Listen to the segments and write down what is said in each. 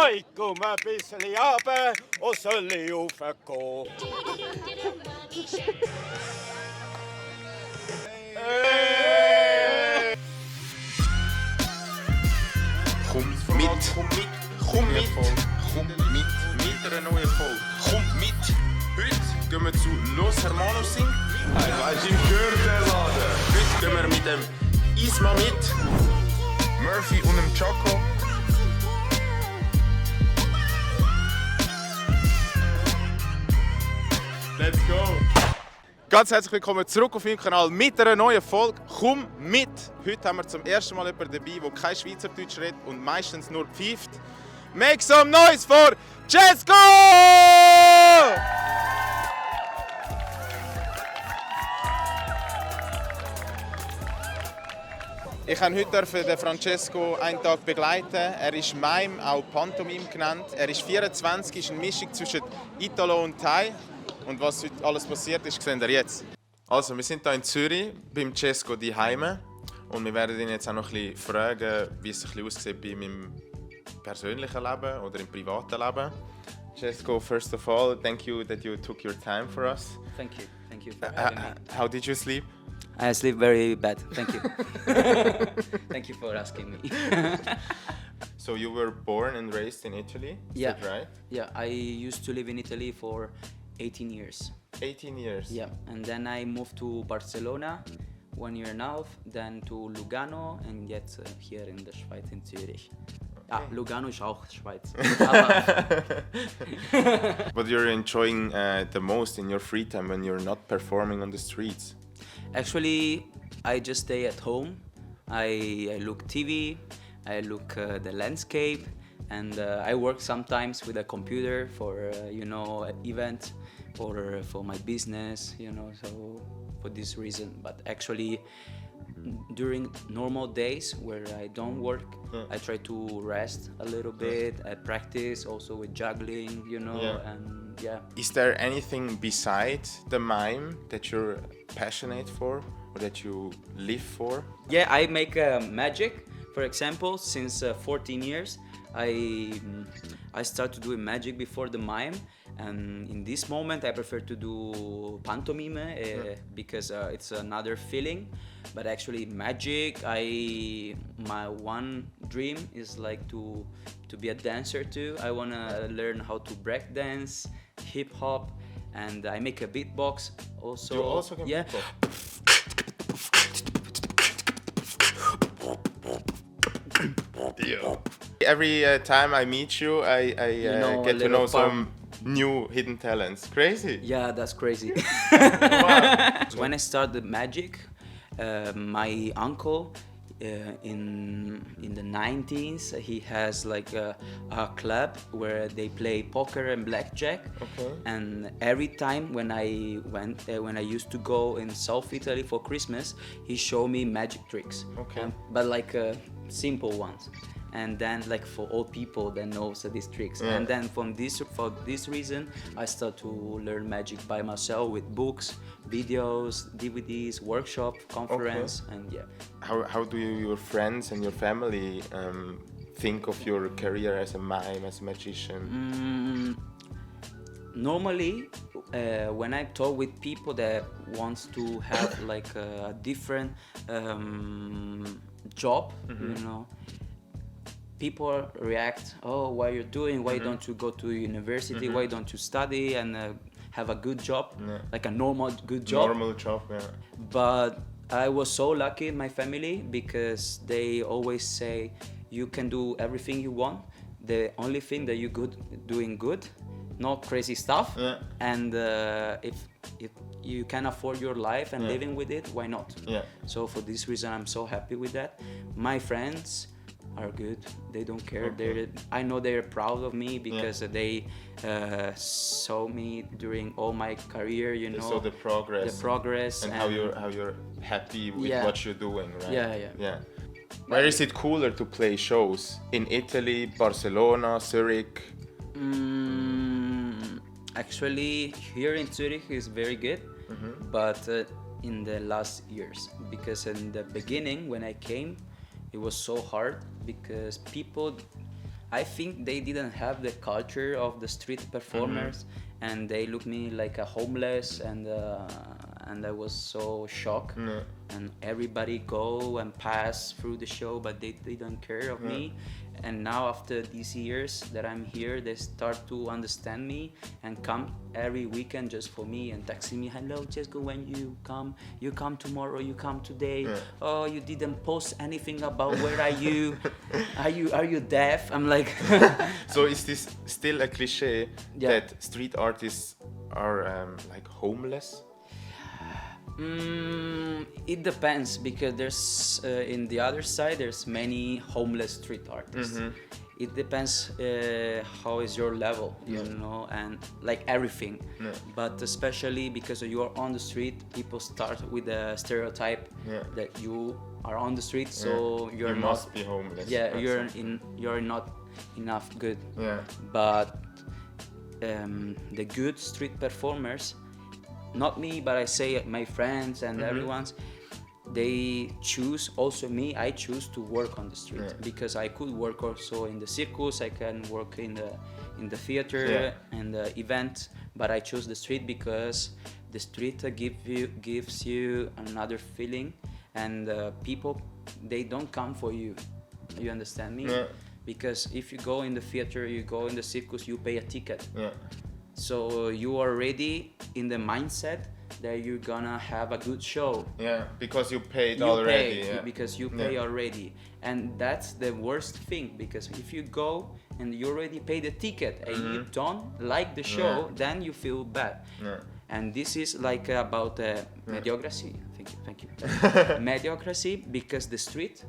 Vaikum ein bisschen runter und soll ich raufgehen. Komm mit einer neuen Folge. Kommt mit! Heute gehen wir zu Los Hermanos Sing. Weißt du, im Gürtelladen. Heute gehen wir mit dem Isma mit, Murphy und dem Choco. Let's go! Ganz herzlich willkommen zurück auf meinem Kanal mit einer neuen Folge. Komm mit! Heute haben wir zum ersten Mal jemanden dabei, der kein Schweizerdeutsch redet und meistens nur pfeift. Make some noise for Cesco! Ich durfte heute den Francesco einen Tag begleiten. Er ist Mime, auch Pantomime genannt. Er ist 24, ist eine Mischung zwischen Italo und Thai. Und was heute alles passiert ist, sehen wir jetzt. Also, wir sind hier in Zürich beim Cesco daheim. Und wir werden ihn jetzt auch noch ein bisschen fragen, wie es ein bisschen aussieht bei meinem persönlichen Leben oder im privaten Leben. Cesco, first of all, thank you that you took your time for us. Thank you for having me. How did you sleep? I sleep very bad, thank you. Thank you for asking me. So you were born and raised in Italy, is Yeah. that right? Yeah, I used to live in Italy for 18 years. 18 years. Yeah, and then I moved to Barcelona 1 year and a half, then to Lugano and yet here in the Schweiz in Zürich. Ah, Lugano ist auch Schweiz. Aber What you're enjoying the most in your free time when you're not performing on the streets? actually, I just stay at home. I look TV, I look the landscape, and I work sometimes with a computer for event or for my business. So for this reason. But actually, during normal days where I don't work, I try to rest a little bit. I practice also with juggling, and yeah. Is there anything besides the mime that you're passionate for or that you live for? Yeah, I make magic. For example, since 14 years, I started doing magic before the mime, and in this moment I prefer to do pantomime because it's another feeling. But actually, magic, my one dream is like to be a dancer too. I wanna learn how to break dance, hip hop, and I make a beatbox also. You also can yeah. Every time I meet you, I know, get a to know little some new hidden talents. Crazy. Yeah, that's crazy. Wow. When I started magic, my uncle in the 90s, he has like a club where they play poker and blackjack. Okay. And every time when I used to go in South Italy for Christmas, he showed me magic tricks. Okay. But like simple ones. And then like for old people that knows these tricks. Yeah. And then for this reason, I start to learn magic by myself with books, videos, DVDs, workshop, conference, and yeah. How do your friends and your family think of your career as a mime, as a magician? Normally, when I talk with people that wants to have like a different job, people react, oh, what you're doing, why don't you go to university, why don't you study and have a good job, like a normal good job. Normal job, yeah. But I was so lucky in my family because they always say you can do everything you want. The only thing that you're doing good, no crazy stuff. Yeah. And if you can afford your life and living with it, why not? Yeah. So for this reason, I'm so happy with that. My friends are good. They don't care. Okay. I know they're proud of me because they saw me during all my career. They saw the progress. The progress And how you're happy with Yeah. what you're doing, right? Yeah. Where is it cooler to play shows? In Italy, Barcelona, Zurich? Actually, here in Zurich is very good, but in the last years, because in the beginning when I came, it was so hard because people I think they didn't have the culture of the street performers, and they looked me like a homeless, and I was so shocked. And everybody go and pass through the show, but they didn't care of me. And now after these years that I'm here, they start to understand me and come every weekend just for me and texting me, hello Cesco, when you come tomorrow, you come today. Oh, you didn't post anything about where are you? Are you deaf? I'm like So is this still a cliche that street artists are like homeless? It depends, because there's in the other side there's many homeless street artists. It depends how is your level, you know, and like everything. But especially because you are on the street, people start with a stereotype that you are on the street, so you must be homeless. Yeah, you're not enough good. But the good street performers, not me, but I say my friends and everyone's, they choose, also me, I choose to work on the street because I could work also in the circus, I can work in the theater and the event, but I chose the street because the street gives you another feeling, and people, they don't come for you. You understand me? Because if you go in the theater, you go in the circus, you pay a ticket. So you are already in the mindset that you're gonna have a good show. Because you paid already. Because you pay already. And that's the worst thing, because if you go and you already pay the ticket and you don't like the show, then you feel bad. And this is like about mediocrity. Thank you. Mediocrity, because the street,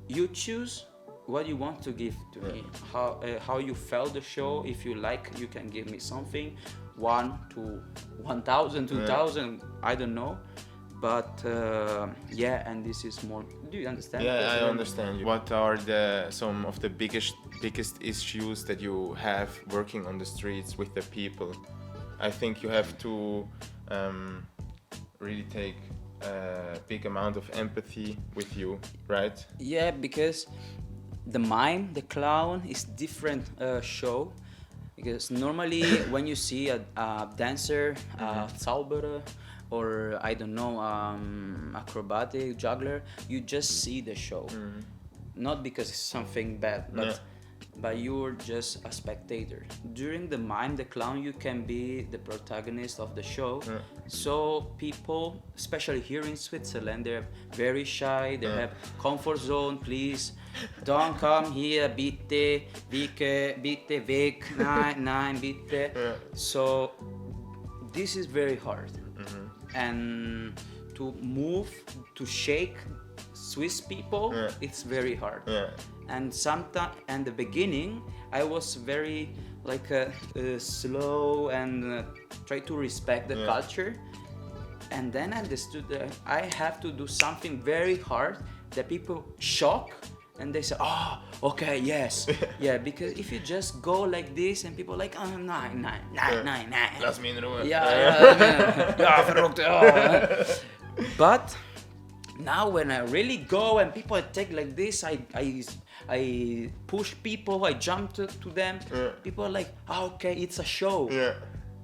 you choose what you want to give to me, how you felt the show. If you like, you can give me something, 1 to 1,000, 2,000, I don't know, but and this is more. Do you understand? I understand you. What are some of the biggest issues that you have working on the streets with the people? I think you have to really take a big amount of empathy with you, right? Yeah, because the mime, the clown, is different show, because normally when you see a dancer, a zauberer, or I don't know, acrobatic juggler, you just see the show, not because it's something bad, but you're just a spectator. During the mime, the clown, you can be the protagonist of the show. So people, especially here in Switzerland, they're very shy, they have comfort zone. Please don't come here, bitte, bitte weg, nein, bitte. So this is very hard. And to move, to shake Swiss people, it's very hard. And sometimes, in the beginning, I was very like slow and try to respect the culture. And then I understood that I have to do something very hard that people shock, and they say, oh, okay, yes. Because if you just go like this and people like, oh, nein. Lass mich in Ruhe. Verrückt. But now when I really go and people take like this, I push people, I jump to them. People are like, oh, okay, it's a show.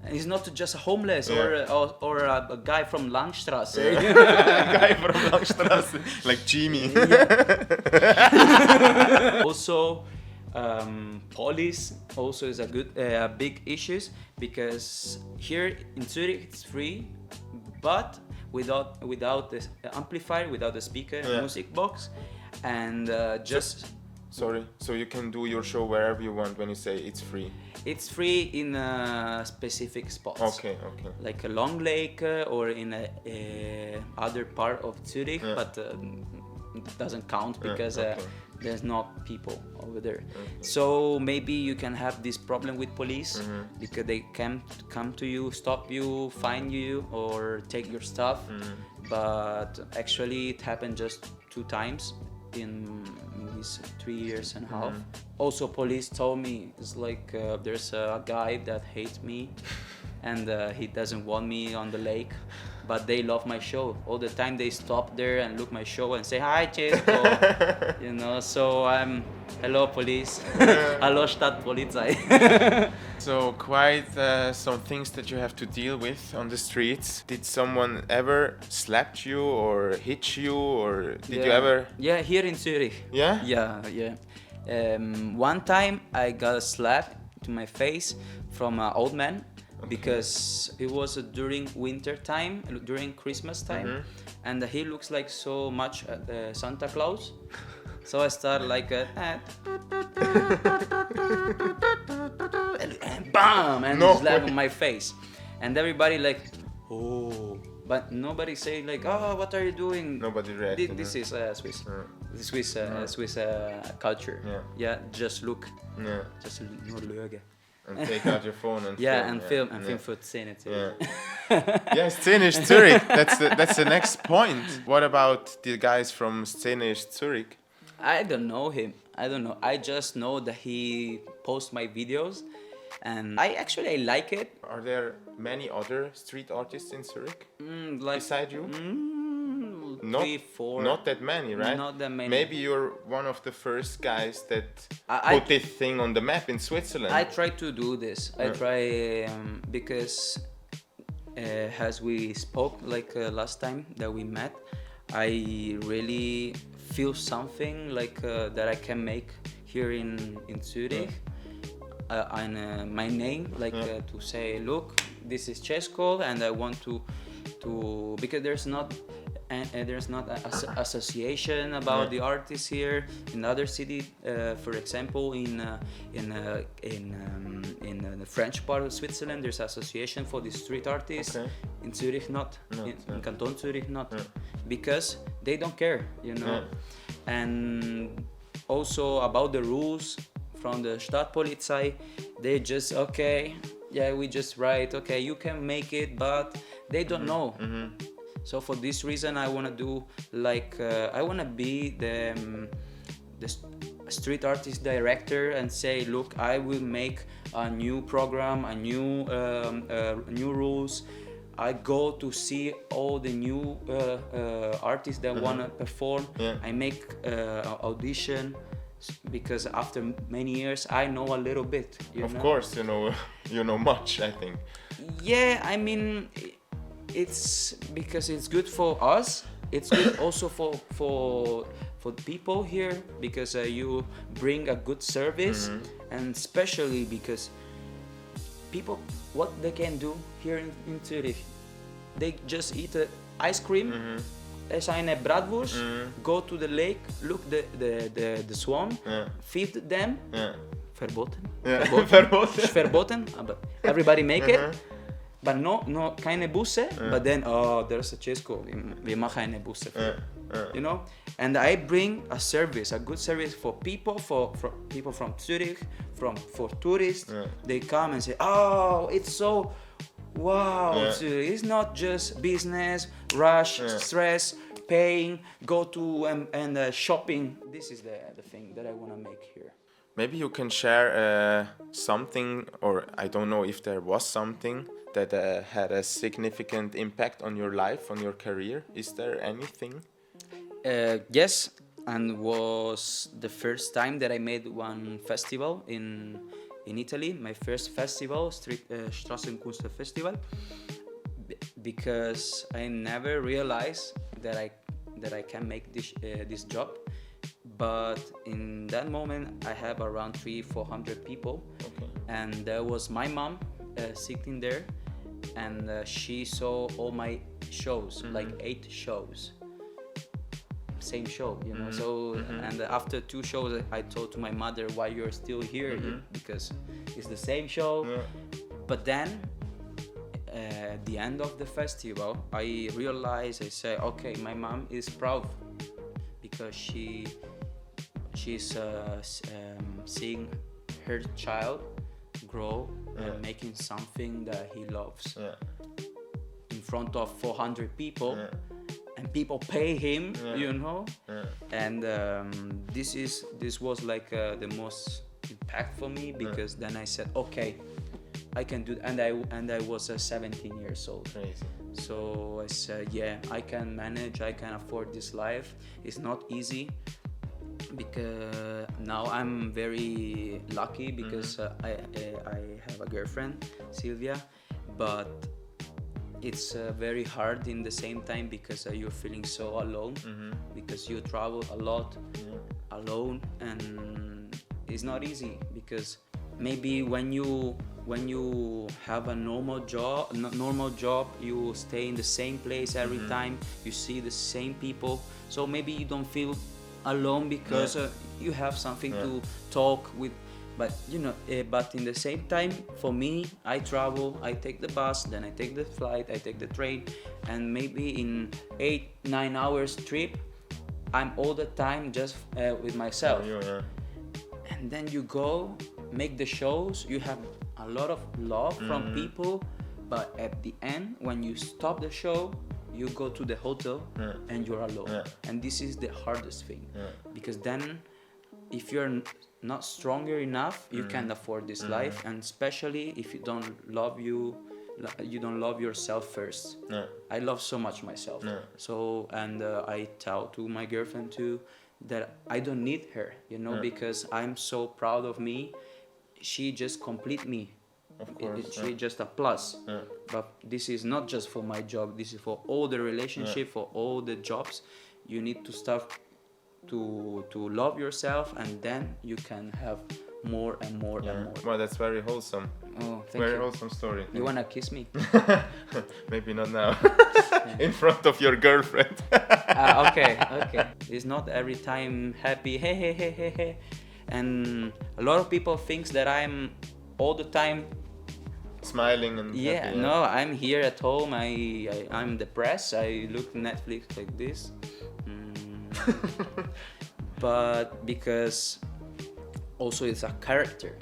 And it's not just a homeless or a guy from Langstrasse. A guy from Langstrasse, like Jimmy. Also, police also is a big issue, because here in Zurich it's free, but without the amplifier, without the speaker, music box, and just. Sorry, so you can do your show wherever you want when you say it's free? It's free in specific spots. Okay. Like a Long Lake or in a other part of Zurich, but it doesn't count because there's not people over there. So maybe you can have this problem with police because they can come to you, stop you, fine you, or take your stuff. But actually, it happened just 2 times in these 3 years and a half. Also, police told me it's like there's a guy that hates me and he doesn't want me on the lake, but they love my show. All the time they stop there and look my show and say, "Hi, Cesco." You know, so I'm, hello police, hello Stadtpolizei. So quite some things that you have to deal with on the streets. Did someone ever slap you or hit you, or did you ever? Yeah, here in Zurich. Yeah? Yeah. One time I got a slap to my face from an old man because it was during winter time, during Christmas time, and he looks like so much Santa Claus. So I start like and bam, and slap on my face, and everybody like, oh, but nobody say like, oh, what are you doing? Nobody reacted. This is Swiss. The Swiss culture. Yeah. Just look. Yeah. Just nur lügen. And take out your phone and film. Film für Szene too. Yeah, Szenisch Zurich. That's the next point. What about the guys from Szenisch Zurich? I don't know him. I don't know. I just know that he posts my videos, and I like it. Are there many other street artists in Zurich beside you? Not, 3, 4. Not that many, right? Not that many. Maybe you're one of the first guys that I put this thing on the map in Switzerland. I try to do this. I try because as we spoke like last time that we met, I really feel something like that I can make here in Zurich. And my name, like to say, look, this is Cesco, and I want to because there's not an association about the artists here in other city. For example, in the French part of Switzerland, there's association for the street artists. Okay. In Zurich, not. In Canton Zurich, not, because they don't care, you know. And also about the rules from the Stadtpolizei, they just we just write, okay, you can make it, but they don't know. So for this reason, I want to do like I want to be the street artist director and say, look, I will make a new program, a new rules. I go to see all the new artists that want to perform. I make audition because after many years I know a little bit. Of course, you know much, I think. Yeah, I mean, it's because it's good for us. It's good also for people here because you bring a good service, and especially because people, what they can do here in Zurich, they just eat ice cream, eine Bratwurst, go to the lake, look the swan, feed them. Verboten. Verboten, but everybody make it. But no, keine Busse. But then, there's a Cesco. Wir machen eine Busse. You know, and I bring a service, a good service for people, for people from Zurich, for tourists. They come and say, oh, it's so wow. Zurich. It's not just business, rush, stress, paying, go to and shopping. This is the thing that I want to make here. Maybe you can share something, or I don't know if there was something that had a significant impact on your life, on your career. Is there anything? Yes, and was the first time that I made one festival in Italy. My first festival, Straßenkunst Festival, because I never realized that I can make this job. But in that moment, I have around 300-400 people, and there was my mom sitting there, and she saw all my shows, like 8 shows, same show, you know. So and after 2 shows, I told to my mother, why you're still here, because it's the same show. But then at the end of the festival, I realized, I said, okay, my mom is proud because she's seeing her child grow and making something that he loves in front of 400 people, and people pay him, you know. And this was like the most impact for me, because then I said, okay, I can do, and I was 17 years old. Crazy. So I said, yeah, I can manage, I can afford this life. It's not easy because now I'm very lucky because I have a girlfriend, Silvia, but it's very hard in the same time because you're feeling so alone because you travel a lot alone, and it's not easy because maybe when you have a normal job, you stay in the same place every time, you see the same people, so maybe you don't feel alone because you have something to talk with. But but in the same time, for me, I travel, I take the bus, then I take the flight, I take the train, and maybe in 8-9 hours trip, I'm all the time just with myself. And then you go make the shows, you have a lot of love from people, but at the end, when you stop the show, you go to the hotel and you're alone. And this is the hardest thing because then if you're not stronger enough, you can't afford this life, and especially if you don't love yourself first. I love so much myself. So, and I tell to my girlfriend too that I don't need her, because I'm so proud of me. She just complete me. Of course. She just a plus. But this is not just for my job. This is for all the relationship, for all the jobs. You need to start to love yourself, and then you can have more and more and more. Well, that's very wholesome. Oh, thank Very you. wholesome story. You wanna kiss me? Maybe not now. In front of your girlfriend. Okay. It's not every time happy, hey. And a lot of people thinks that I'm all the time Smiling and happy, no, I'm here at home, I'm depressed, I look Netflix like this. But because also it's a character,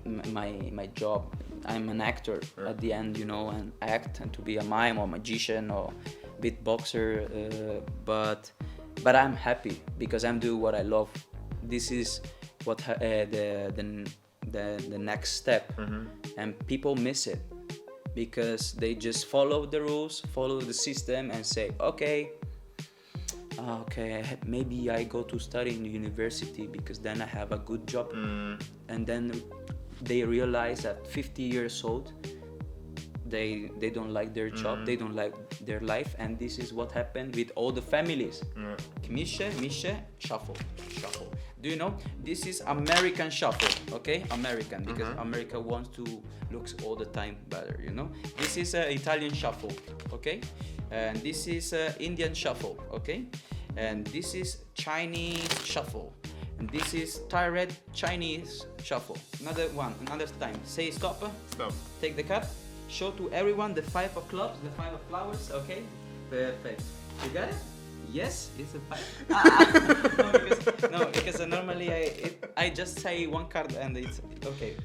my job, I'm an actor at the end, and act and to be a mime or magician or beatboxer, but I'm happy because I'm doing what I love. This is what the next step, and people miss it because they just follow the rules, follow the system, and say, okay, maybe I go to study in the university because then I have a good job. And then they realize at 50 years old they don't like their job, they don't like their life, and this is what happened with all the families. Mische, shuffle. Do you know? This is American shuffle, okay? American, because America wants to look all the time better, This is Italian shuffle, okay? And this is Indian shuffle, okay? And this is Chinese shuffle. And this is tired Chinese shuffle. Another time. Say stop. Stop. Take the cup. Show to everyone the 5 of clubs, the 5 of flowers, okay? Perfect. You got it? Yes, it's a 5. No, because normally I just say one card and it's okay.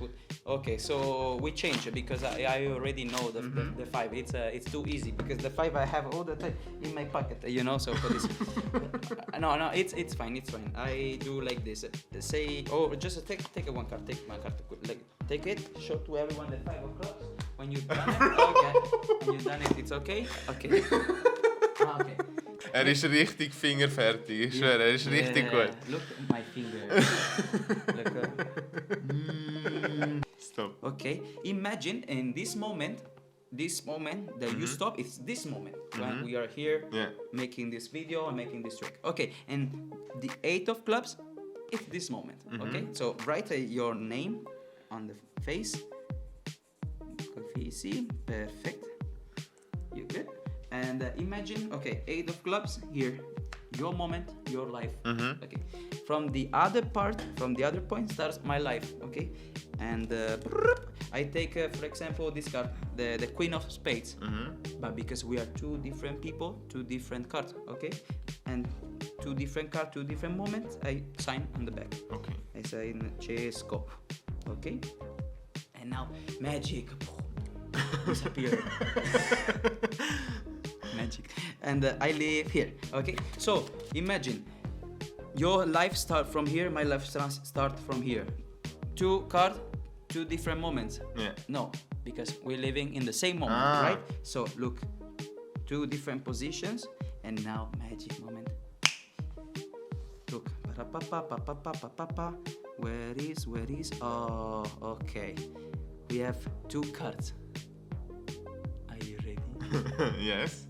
Okay, so we change it because I already know the 5. It's too easy because the 5 I have all the time in my pocket, So for this, no, it's fine. I do like this. Say, just take a one card. Take my card. Like take it. Show to everyone the 5 of clubs. When you've done it, okay. When you've done it, it's okay. Okay. Okay. Er ist richtig fingerfertig, ich schwöre, er ist richtig gut. Look at my finger. Stop. Okay, imagine in this moment that you stop, it's this moment when we are here making this video and making this trick. Okay, and the 8 of clubs, it's this moment. Okay, so write your name on the face. Easy, perfect. You good? And imagine, okay, 8 of clubs here, your moment, your life. Okay, from the other point starts my life. Okay, and I take, for example, this card, the Queen of Spades. But because we are 2 different people, 2 different cards. Okay, and 2 different cards, 2 different moments. I sign on the back. Okay. I sign Cesco. Okay, and now magic. Disappear. Magic. And I live here. Okay, so imagine your life start from here, my life start from here. 2 cards, two different moments. Yeah. No, because we're living in the same moment, Ah. right? So look, two different positions, and now magic moment. Look, pa-pa-pa-pa-pa-pa-pa-pa. Where is? Oh, okay. We have two cards. Are you ready? Yes.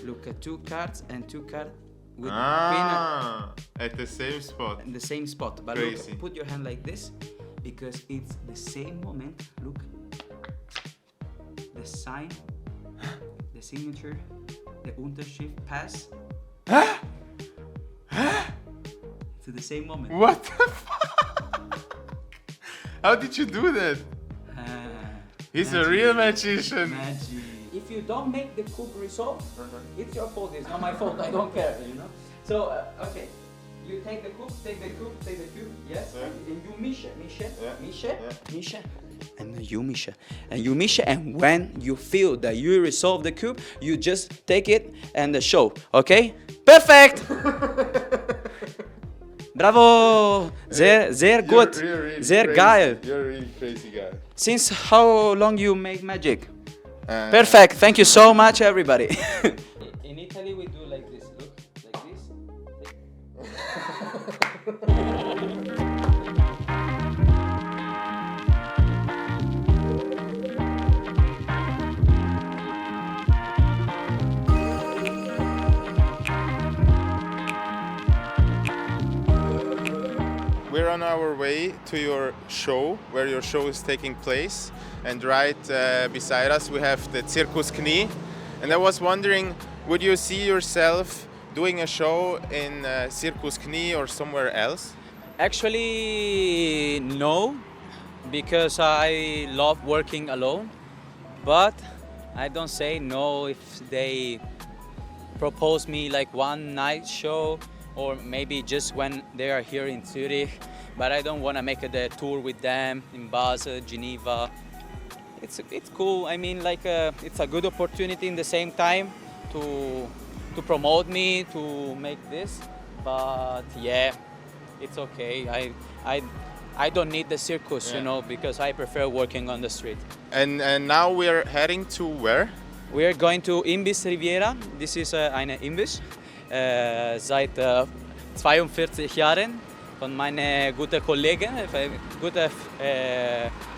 Look at two cards and two cards with At the same spot. in the same spot. But Crazy. look, put your hand like this because it's the same moment. Look, the sign, the signature, the Unterschrift pass. To the same moment. What the fuck? How did you do that? He's a Magic. real magician. Magic. If you don't make the coup resolve, it's your fault. It's not my fault. I don't care. You know. So okay, you take the coup, take the coup, take the coup. Yes. Yeah. And you Misha, Yeah. Misha. And you Misha, and when you feel that you resolve the cube, you just take it and show, okay? Perfect! Bravo! Sehr gut, sehr geil. You're a really crazy guy. Since how long you make magic? Perfect, thank you so much everybody. In Italy we do like this, look, like this. We're on our way to your show, where your show is taking place. And right beside us we have the Circus Knie. And I was wondering, would you see yourself doing a show in Circus Knie or somewhere else? Actually, no, because I love working alone. But I don't say no if they propose me like one night show or maybe just when they are here in Zurich. But I don't want to make the tour with them in Basel, Geneva. It's cool. I mean, like it's a good opportunity in the same time to promote me to make this. But yeah, it's okay. I don't need the circus, you know, because I prefer working on the street. And now we're heading to where? We are going to Imbiss Riviera. This is eine Imbiss. Seit 42 Jahren von meinen guten Kollegen, gute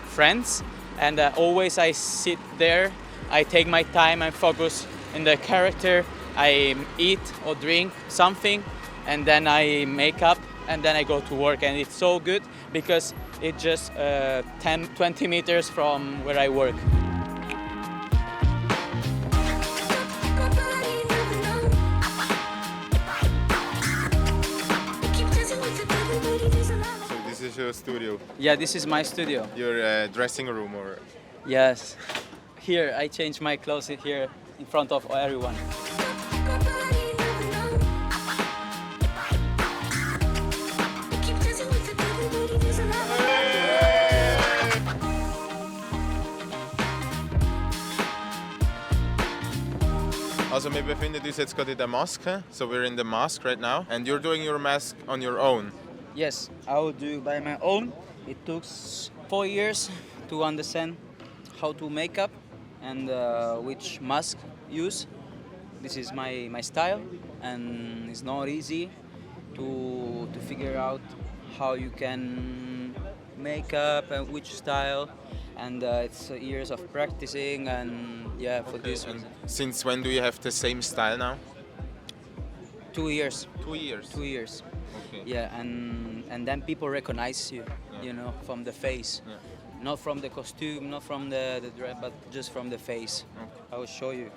friends. And always I sit there, I take my time and focus in the character. I eat or drink something and then I make up and then I go to work. And it's so good because it's just 20 meters from where I work. So this is your studio, Yeah, this is my studio. your dressing room, or Yes. Here, I change my clothes here in front of everyone. Also, wir befinden uns jetzt gerade in der Maske. So we're in the mask right now. And you're doing your mask on your own. Yes, I will do by my own. It took 4 years to understand how to make up and which mask use. This is my style, and it's not easy to figure out how you can make up and which style. And it's years of practicing, and yeah, for this And reason. since when do you have the same style now? 2 years. 2 years. 2 years. Okay. Yeah, and then people recognize you, you know, from the face. Yeah. Not from the costume, not from the dress, but just from the face. I will show you.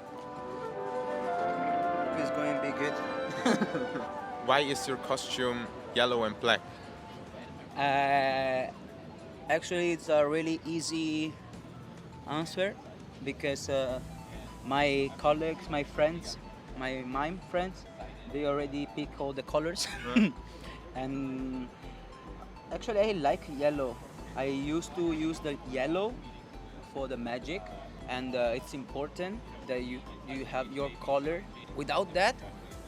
It's going to be good. Why is your costume yellow and black? Actually, it's a really easy answer because my colleagues, my friends, my mime friends, they already pick all the colors. And actually, I like yellow. I used to use the yellow for the magic, and it's important that you have your color. Without that,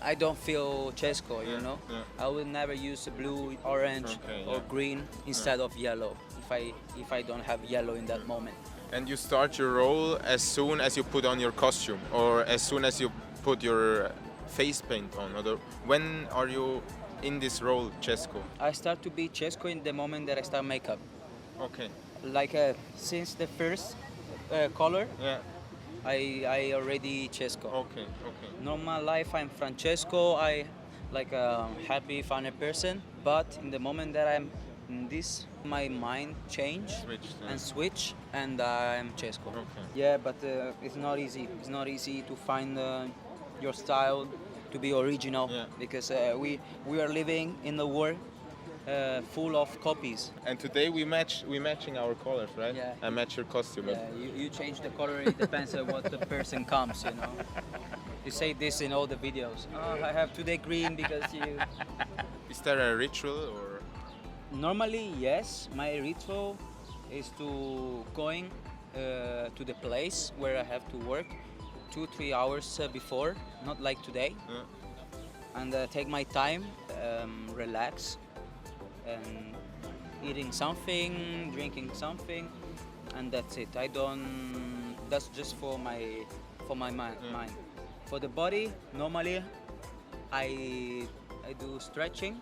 I don't feel Cesco, you know. yeah. I will never use blue, orange, Okay, or yeah. green instead of yellow if I don't have yellow in that moment. And you start your role as soon as you put on your costume, or as soon as you put your face paint on. Or when are you in this role, Cesco? I start to be Cesco in the moment that I start makeup. Okay. Like since the first color, Yeah. I already Cesco. Okay. Normal life, I'm Francesco. I like a happy, funny person. But in the moment that I'm in this, my mind change Switched, yeah. and switch, and I'm Cesco. Okay. Yeah, but it's not easy. It's not easy to find your style, to be original, Yeah. because we are living in a world full of copies. And today we matching our colors, right? Yeah. I match your costume. Yeah, you change the color. It depends on what the person comes. You know. You say this in all the videos. Oh, I have today green because you. Is there a ritual or? Normally, yes. My ritual is to going to the place where I have to work 2-3 hours before, not like today, and take my time, relax, and eating something, drinking something, and that's it. I don't. That's just for my mind. For the body, normally, I do stretching.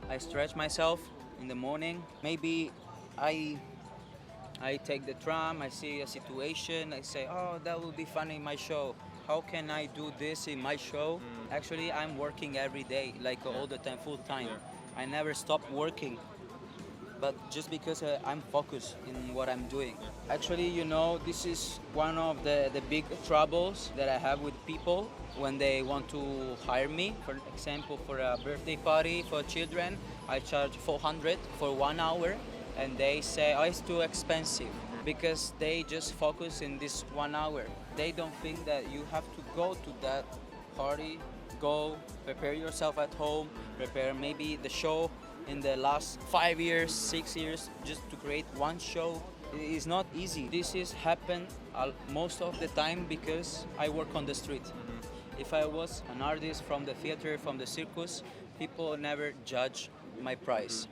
I stretch myself in the morning. Maybe I take the tram, I see a situation, I say, oh, that will be funny in my show. How can I do this in my show? Actually, I'm working every day, like all the time, full time. I never stop working, but just because I'm focused in what I'm doing. Actually, you know, this is one of the big troubles that I have with people when they want to hire me. For example, for a birthday party for children, I charge 400 for 1 hour, and they say, oh, it's too expensive, because they just focus in this 1 hour. They don't think that you have to go to that party, go prepare yourself at home, prepare maybe the show in the last 5 years, 6 years, just to create one show. It is not easy. This is happen most of the time because I work on the street. If I was an artist from the theater, from the circus, people never judge my price.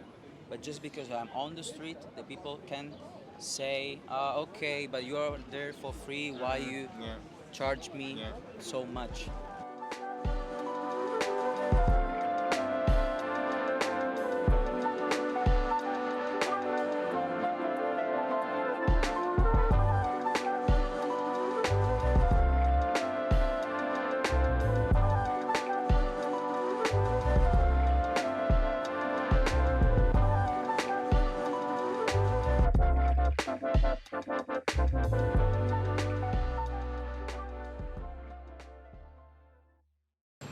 But just because I'm on the street, the people can say, okay, but you're there for free, why you charge me so much?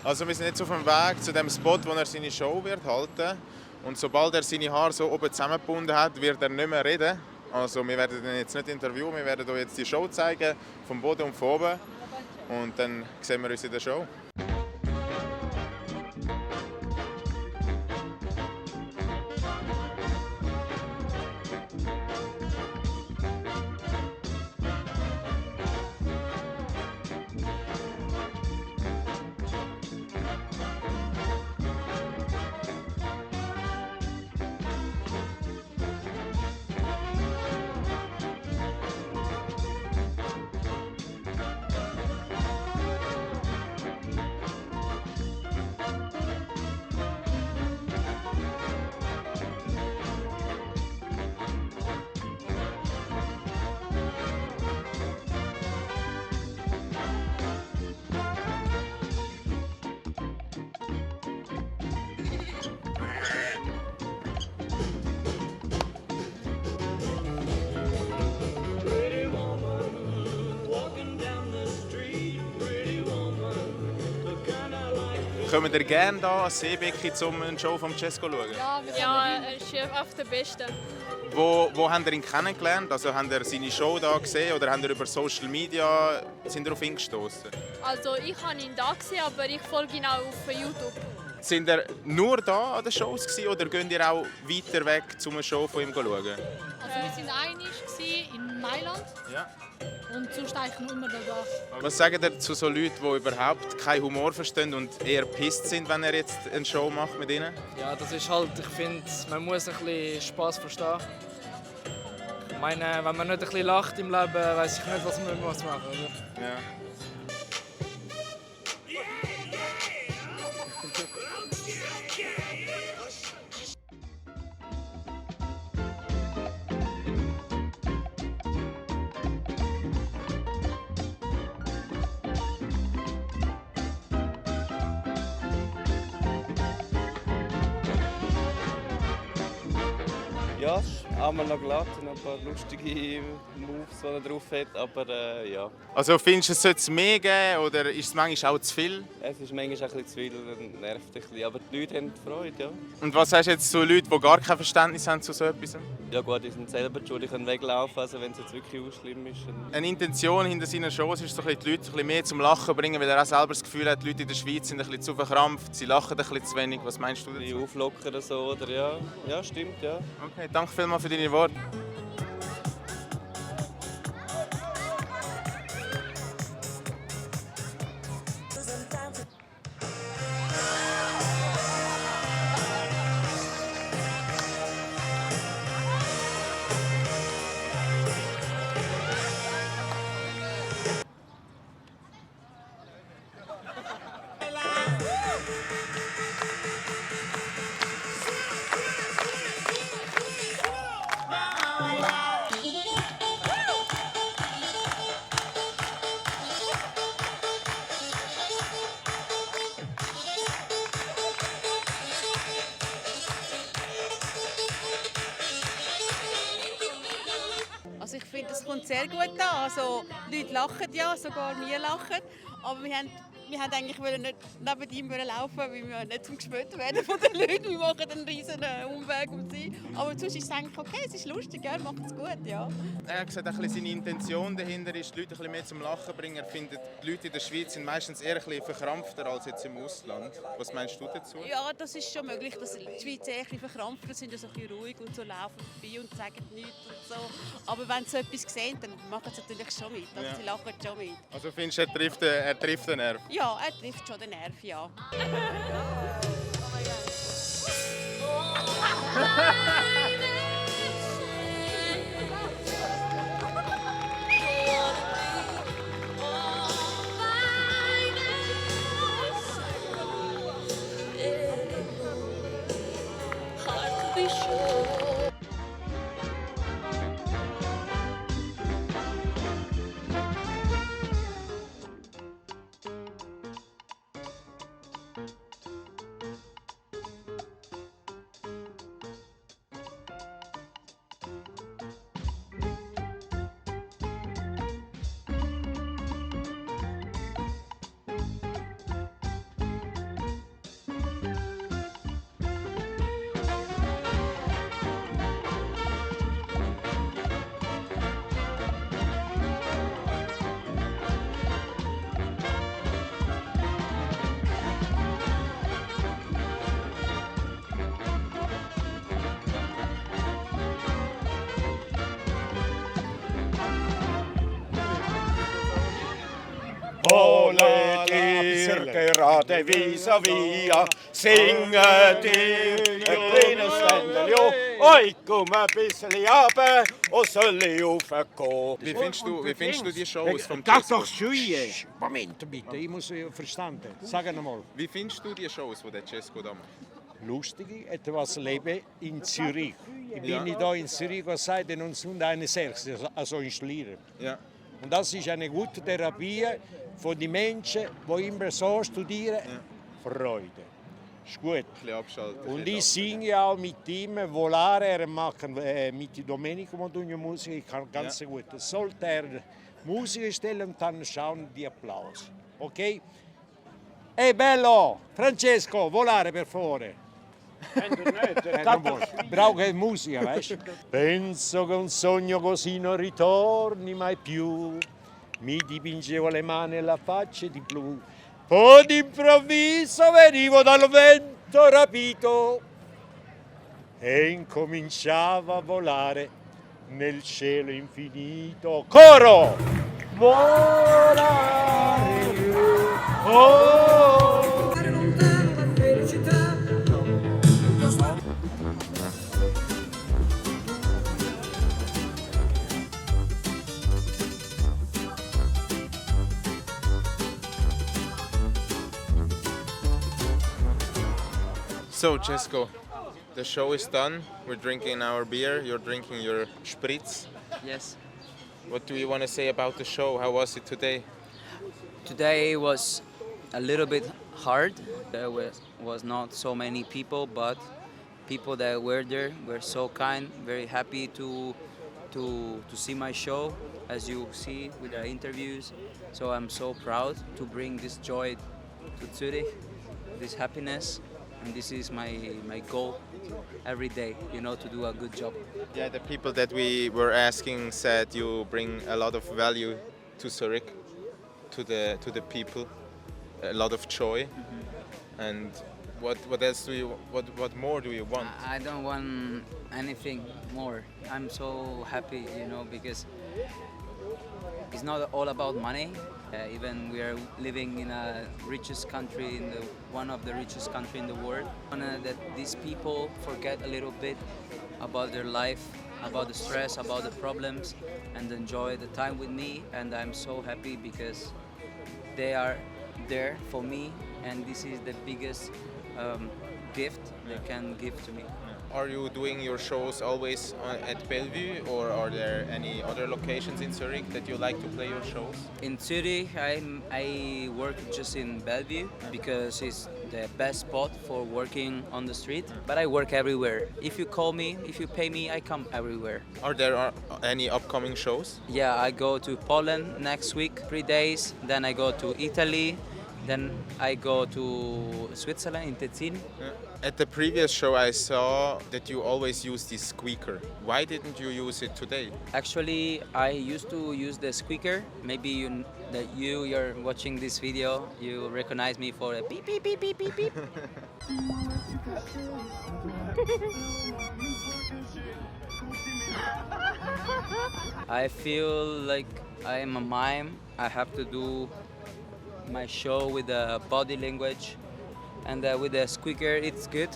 Also wir sind jetzt auf dem Weg zu dem Spot, wo er seine Show wird halten. Und sobald er seine Haare so oben zusammengebunden hat, wird er nicht mehr reden. Also wir werden ihn jetzt nicht interviewen, wir werden euch jetzt die Show zeigen, vom Boden und von oben. Und dann sehen wir uns in der Show. Kommen ihr gerne hier an Seebecki, um eine Show von Cesco zu schauen? Ja, er ist auf der Beste. Wo habt ihr ihn kennengelernt? Also habt ihr seine Show da gesehen oder habt ihr über Social Media sind ihr auf ihn gestoßen? Also ich habe ihn da gesehen, aber ich folge ihn auch auf YouTube. Sind ihr nur da an den Shows gewesen, oder geht ihr auch weiter weg, um eine Show von ihm zu schauen? Also wir waren einmal in Mailand Ja. und sonst eigentlich nur immer da. Was sagen ihr zu so Leuten, die überhaupt keinen Humor verstehen und eher pisst sind, wenn er jetzt eine Show macht mit ihnen? Ja, das ist halt, ich finde, man muss ein bisschen Spass verstehen. Ich meine, wenn man nicht ein bisschen lacht im Leben, weiß ich nicht, was man machen muss. Oder? Ja. Ja, es ist einmal noch glatt und ein paar lustige Moves, die er drauf hat, aber ja. Also findest du, es sollte es mehr geben oder ist es manchmal auch zu viel? Es ist manchmal ein bisschen zu viel und nervt ein bisschen, aber die Leute haben Freude, ja. Und was sagst du jetzt zu Leuten, die gar kein Verständnis haben zu so etwas? Ja gut, die sind selber schuld, die können weglaufen, also wenn es jetzt wirklich auch schlimm ist. Eine Intention hinter seinen Shows ist, so ein bisschen die Leute ein bisschen mehr zum Lachen bringen, weil er auch selber das Gefühl hat, die Leute in der Schweiz sind ein bisschen zu verkrampft, sie lachen ein bisschen zu wenig. Was meinst du Die dazu? auflockern so, oder ja. Ja, stimmt, ja. Okay, danke vielmals für deine Worte. Also ich finde, es kommt sehr gut an. Also, die Leute lachen ja, sogar wir lachen. Aber wir haben eigentlich nicht neben ihm laufen, weil wir nicht zum gespürt werden von den Leuten. Wir machen einen riesen Umweg um sie. Aber sonst ist es eigentlich okay, es ist lustig, er macht es gut, ja. Er hat gesagt, seine Intention dahinter ist, die Leute ein bisschen mehr zum Lachen zu bringen. Er findet, die Leute in der Schweiz sind meistens eher ein bisschen verkrampfter als jetzt im Ausland. Was meinst du dazu? Ja, das ist schon möglich, dass die Schweizer eher ein bisschen verkrampft sind, so ein bisschen ruhig und so laufen vorbei und sagen nichts und so. Aber wenn sie etwas sehen, dann machen sie natürlich schon mit. Also sie lachen schon mit. Also findest du, er trifft den Nerv? Ja, er trifft schon den Nerv, ja. Wollet ihr gerade vis-à-vis, singet ihr ein kleines Ständchen, oi, komm ein bisschen runter und soll ich raufgehen. Wie findest du die Shows vom Das Cesco? doch schön. Moment bitte, ich muss verstanden. Sag einmal. Wie findest du die Shows, die der Cesco da macht? Lustige, etwas Leben in Zürich. Ich bin Ja. nicht da in Zürich seit 1961, also in Schlieren. Ja. Und das ist eine gute Therapie für die Menschen, die immer so studieren. Freude. Ist gut. Ein bisschen abschalten. Und ich singe auch mit ihm Volare, er macht mit Domenico Modugno Musik, ich kann ganz gut. Sollte er Musik stellen, dann schauen die Applaus. Ok? Ehi bello! Francesco, volare per favore! Non vuole. Bravo che è musica, weißt? Penso che un sogno così non ritorni mai più. Mi dipingevo le mani e la faccia di blu. poi d'improvviso venivo dal vento rapito e incominciava a volare nel cielo infinito. Coro! Volare, oh! So, Cesco, the show is done. We're drinking our beer. You're drinking your spritz. Yes. What do you want to say about the show? How was it today? Today was a little bit hard. There was not so many people, but people that were there were so kind, very happy to see my show, as you see with the interviews. So I'm so proud to bring this joy to Zurich, this happiness, and this is my goal every day, to do a good job. Yeah, the people that we were asking said you bring a lot of value to Zurich, to the people, a lot of joy. And what else do you what more do you want? I don't want anything more. I'm so happy, because it's not all about money. Even we are living in a richest country, one of the richest country in the world. I want that these people forget a little bit about their life, about the stress, about the problems, and enjoy the time with me. And I'm so happy because they are there for me, and this is the biggest gift they can give to me. Are you doing your shows always at Bellevue, or are there any other locations in Zurich that you like to play your shows? In Zurich, I work just in Bellevue because it's the best spot for working on the street. But I work everywhere. If you call me, if you pay me, I come everywhere. Are there any upcoming shows? Yeah, I go to Poland next week, 3 days. Then I go to Italy. Then I go to Switzerland in Tessin. At the previous show, I saw that you always use this squeaker. Why didn't you use it today? Actually, I used to use the squeaker. Maybe you're watching this video, you recognize me for a beep beep beep beep beep beep. I feel like I am a mime. I have to do my show with the body language, and with the squeaker it's good,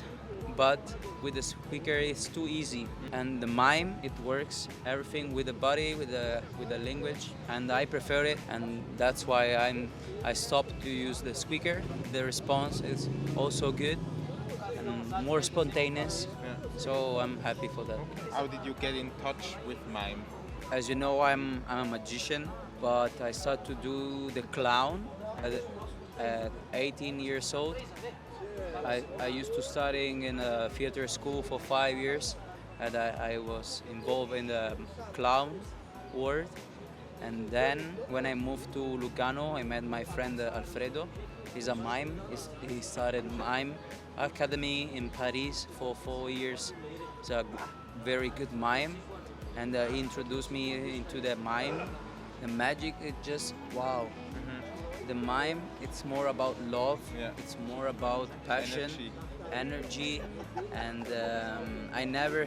but with the squeaker it's too easy. And the mime, it works everything with the body, with the language, and I prefer it, and that's why I stopped to use the squeaker. The response is also good and more spontaneous. So I'm happy for that. How did you get in touch with mime? As you know, I'm a magician, but I started to do the clown at 18 years old. I used to studying in a theater school for 5 years, and I was involved in the clown world. And then when I moved to Lugano, I met my friend Alfredo. He's a mime. He started mime academy in Paris for 4 years. He's a very good mime, and he introduced me into the mime. The magic is just wow. The mime, it's more about love, it's more about passion, energy, and I never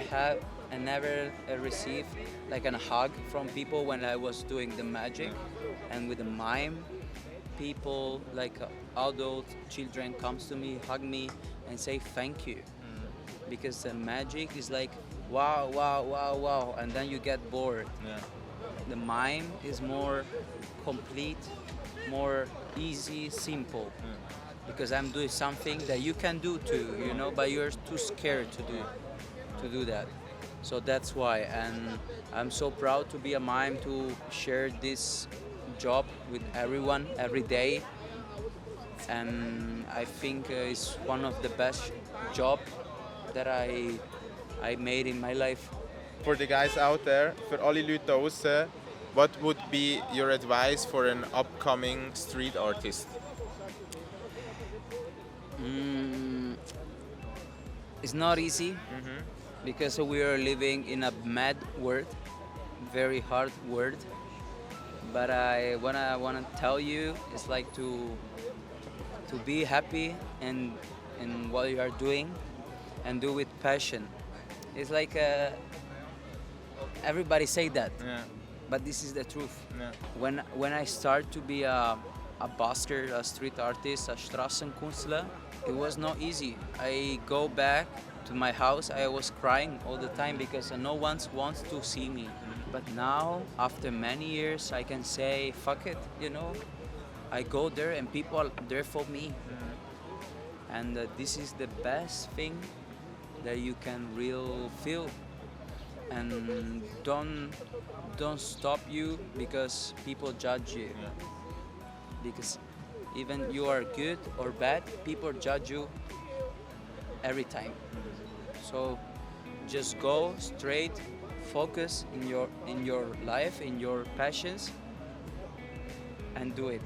received like a hug from people when I was doing the magic. And with the mime, people like adult children comes to me, hug me, and say thank you, because the magic is like wow, wow, wow, wow, and then you get bored. The mime is more complete, more easy, simple, because I'm doing something that you can do too, but you're too scared to do that. So that's why, and I'm so proud to be a mime, to share this job with everyone every day, and I think it's one of the best job that I made in my life. For the guys out there, für alle Leute da draussen, what would be your advice for an upcoming street artist? It's not easy, because we are living in a mad world, very hard world. But what I want to tell you is like to to be happy in what you are doing and do with passion. It's like everybody say that, Yeah. but this is the truth. Yeah. When I start to be a busker, a street artist, a Straßenkünstler, it was not easy. I go back to my house, I was crying all the time because no one wants to see me. But now, after many years, I can say, fuck it, you know. I go there and people are there for me. And this is the best thing that you can really feel. And don't stop you because people judge you. Because even you are good or bad, people judge you every time. So just go straight, focus in your life, in your passions, and do it.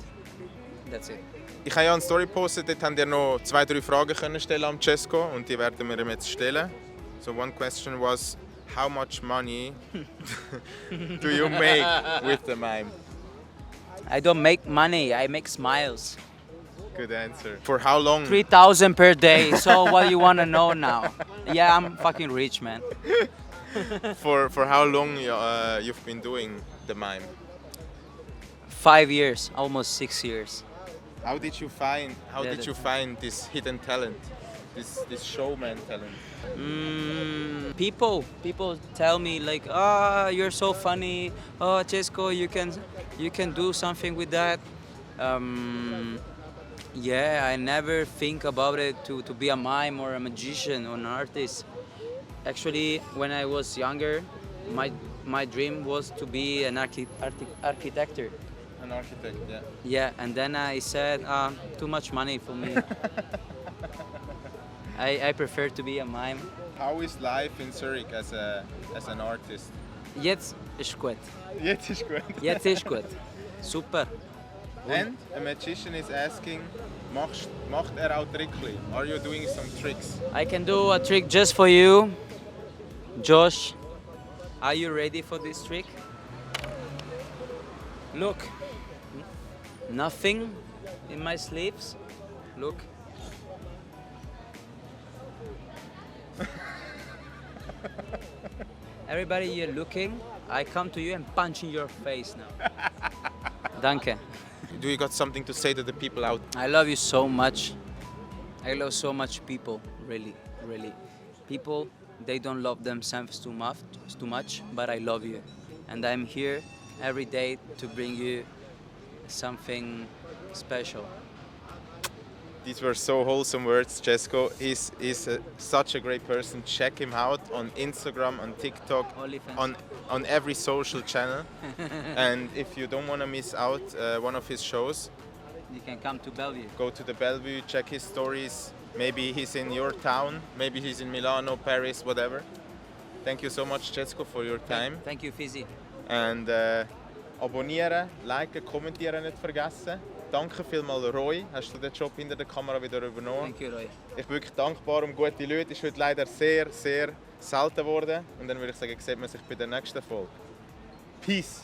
That's it. Ich habe ja eine Story gepostet, dort habt ihr noch 2-3 Fragen können stellen am Cesco und die werden wir ihm jetzt stellen. So one question was, how much money do you make with the mime? I don't make money, I make smiles. Good answer. For how long? 3,000 per day, so what you wanna know now? Yeah, I'm fucking rich, man. For how long you've been doing the mime? 5 years, almost 6 years. How did you find Yeah, you find this hidden talent, this showman talent? People tell me like, you're so funny. Oh, Cesco, you can do something with that. Yeah, I never think about it to be a mime or a magician or an artist. Actually, when I was younger, my dream was to be an architect. An architect, yeah. Yeah, and then I said, too much money for me. I prefer to be a mime. How is life in Zurich as an artist? Jetzt ist gut. Jetzt ist gut. Jetzt ist gut. Super. And a magician is asking, macht auch Trickli? Are you doing some tricks? I can do a trick just for you. Josh, are you ready for this trick? Look. Nothing in my sleeves. Look. Everybody you're looking, I come to you and punch in your face now. Danke. Do you got something to say to the people out? I love you so much. I love so much people, really, really. People, they don't love themselves too much, but I love you. And I'm here every day to bring you something special. These were so wholesome words, Cesco. He's such a great person. Check him out on Instagram, on TikTok, OnlyFans. on every social channel. And if you don't want to miss out one of his shows, You can come to Bellevue. go to the Bellevue, check his stories. Maybe he's in your town, maybe he's in Milano, Paris, whatever. Thank you so much, Cesco, for your time. Thank you, Fizzy. And abonnieren, liken, kommentieren nicht vergessen. Danke vielmals, Roy. Hast du den Job hinter der Kamera wieder übernommen? Thank you, Roy. Ich bin wirklich dankbar um gute Leute. Ist heute leider sehr, sehr selten geworden. Und dann würde ich sagen, sieht man sich bei der nächsten Folge. Peace!